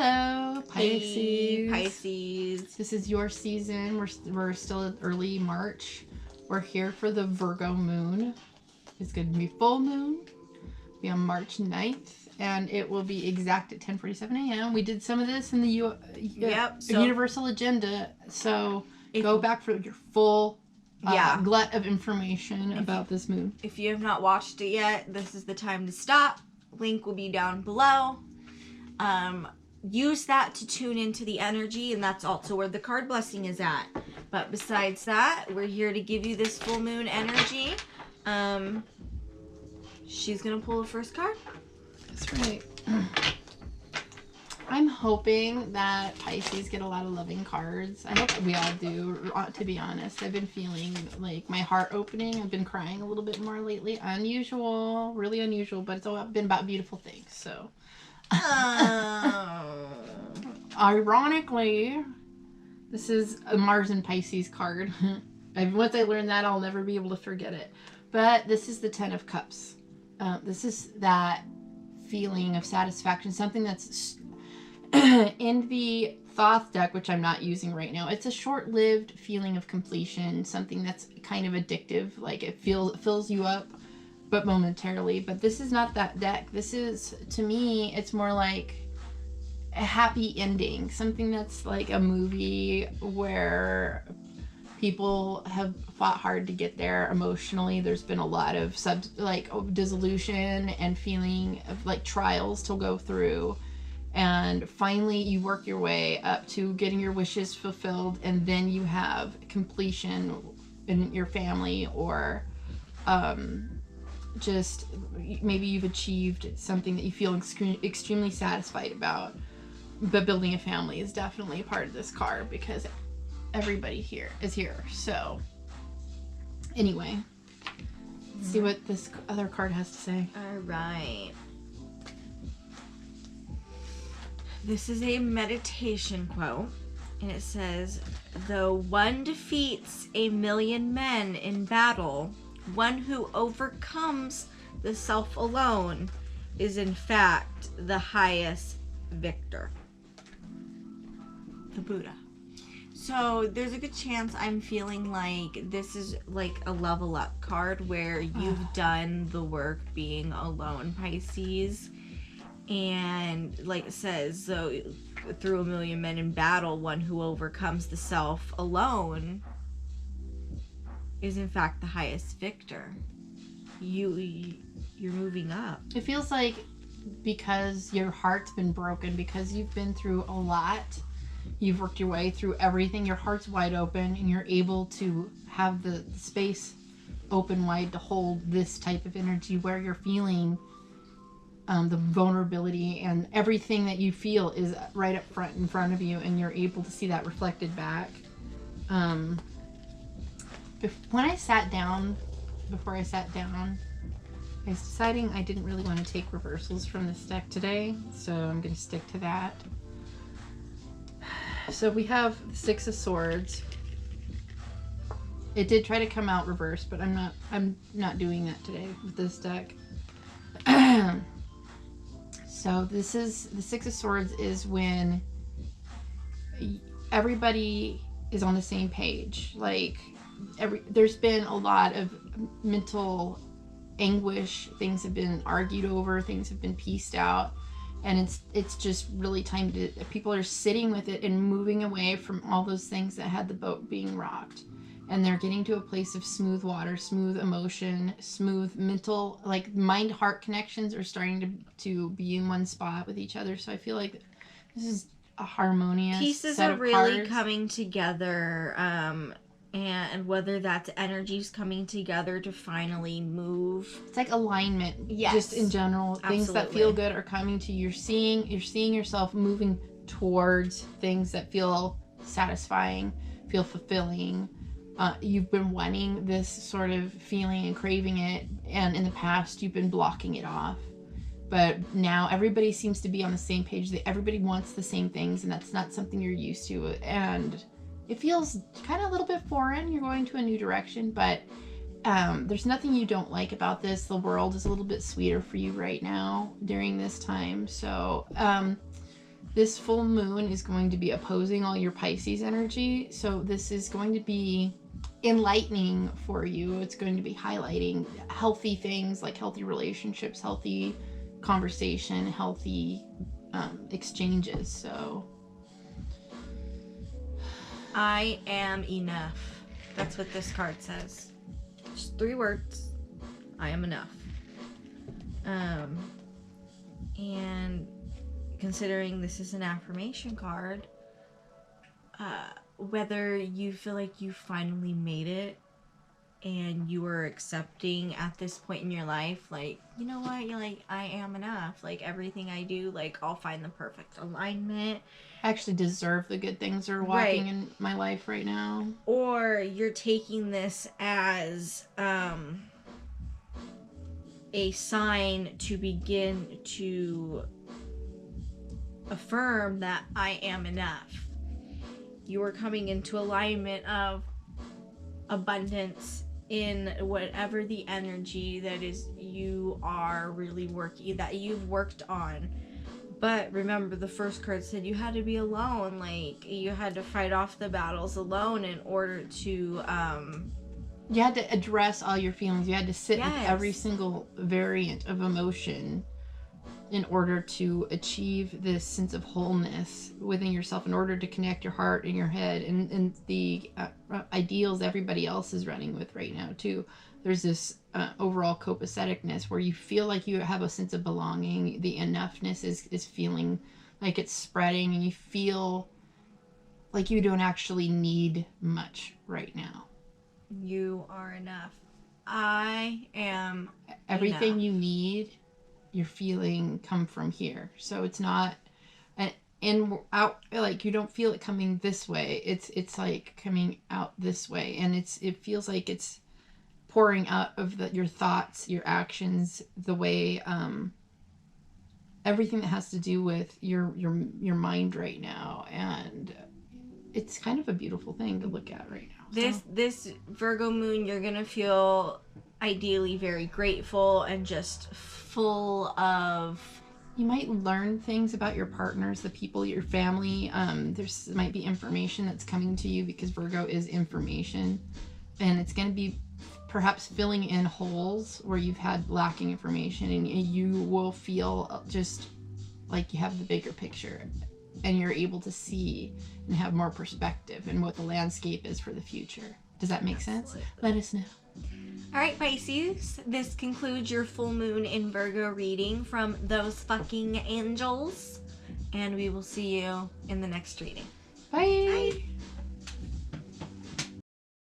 Hello, Pisces. Hey, Pisces. This is your season. We're still in early March. We're here for the Virgo moon. It's going to be full moon. Be on March 9th, and it will be exact at 10:47 a.m. We did some of this in the Universal Agenda, so go back for your full glut of information about this moon. If you have not watched it yet, this is the time to stop. Link will be down below. Use that to tune into the energy, and that's also where the card blessing is at. But besides that, we're here to give you this full moon energy. She's gonna pull the first card. That's right. I'm hoping that Pisces get a lot of loving cards. I hope we all do, to be honest. I've been feeling like my heart opening. I've been crying a little bit more lately. Unusual, really unusual, but it's all been about beautiful things, so. Ironically, this is a Mars and Pisces card. Once I learned that, I'll never be able to forget it. But this is the 10 of Cups. This is that feeling of satisfaction, something that's in the Thoth deck, which I'm not using right now. It's a short-lived feeling of completion, something that's kind of addictive, like it fills you up, but momentarily. But this is not that deck. This is, to me, it's more like a happy ending, something that's like a movie where people have fought hard to get there emotionally. There's been a lot of dissolution and feeling of like trials to go through, and finally you work your way up to getting your wishes fulfilled, and then you have completion in your family, or just maybe you've achieved something that you feel extremely satisfied about. But building a family is definitely a part of this card because everybody here is here. So anyway, let's see what this other card has to say. All right. This is a meditation quote, and it says, "Though one defeats 1,000,000 men in battle, one who overcomes the self alone is in fact the highest victor." The Buddha. So there's a good chance I'm feeling like this is like a level up card where you've done the work being alone, Pisces. And like it says, so through 1,000,000 men in battle, one who overcomes the self alone is in fact the highest victor. You're moving up. It feels like because your heart's been broken, because you've been through a lot, you've worked your way through everything, your heart's wide open, and you're able to have the space open wide to hold this type of energy where you're feeling the vulnerability, and everything that you feel is right up front in front of you, and you're able to see that reflected back. When I sat down, before I sat down, I was deciding I didn't really want to take reversals from this deck today, so I'm going to stick to that. So we have the 6 of Swords. It did try to come out reversed, but I'm not doing that today with this deck. So this is the 6 of Swords is when everybody is on the same page. Like there's been a lot of mental anguish. Things have been argued over. Things have been pieced out. And it's just really time to, people are sitting with it and moving away from all those things that had the boat being rocked. And they're getting to a place of smooth water, smooth emotion, smooth mental, like mind-heart connections are starting to be in one spot with each other. So I feel like this is a harmonious pieces set are of really cards. coming together, and whether that's energies coming together to finally move. It's like alignment. Yes. Just in general, things that feel good are coming to you. You're seeing yourself moving towards things that feel satisfying, feel fulfilling. You've been wanting this sort of feeling and craving it, and in the past you've been blocking it off. But now everybody seems to be on the same page. Everybody wants the same things, and that's not something you're used to. And it feels kind of a little bit foreign. You're going to a new direction, but there's nothing you don't like about this. The world is a little bit sweeter for you right now during this time. So this full moon is going to be opposing all your Pisces energy. So this is going to be enlightening for you. It's going to be highlighting healthy things like healthy relationships, healthy conversation, healthy exchanges. So I am enough. That's what this card says. Just 3 words. I am enough. And considering this is an affirmation card, whether you feel like you finally made it and you are accepting at this point in your life, like, you know what, you're like, I am enough. Like, everything I do, like, I'll find the perfect alignment. I actually deserve the good things that are walking in my life right now. Or you're taking this as a sign to begin to affirm that I am enough. You are coming into alignment of abundance in whatever the energy that is you are really working, that you've worked on. But remember, the first card said you had to be alone. Like, you had to fight off the battles alone in order to you had to address all your feelings. You had to sit with every single variant of emotion in order to achieve this sense of wholeness within yourself, in order to connect your heart and your head and the ideals everybody else is running with right now too. There's this overall copaceticness where you feel like you have a sense of belonging. The enoughness is feeling like it's spreading, and you feel like you don't actually need much right now. You are enough. I am everything enough. You need, you're feeling come from here. So it's not an in out, like you don't feel it coming this way. It's like coming out this way, and it feels like it's pouring out of your thoughts, your actions, the way everything that has to do with your mind right now. And it's kind of a beautiful thing to look at right now. This Virgo moon, you're gonna feel ideally very grateful and just full of. You might learn things about your partners, the people, your family. There's might be information that's coming to you because Virgo is information, and it's going to be perhaps filling in holes where you've had lacking information, and you will feel just like you have the bigger picture, and you're able to see and have more perspective and what the landscape is for the future. Does that make sense? Let us know. All right, Pisces, this concludes your full moon in Virgo reading from Those Fucking Angels, and we will see you in the next reading.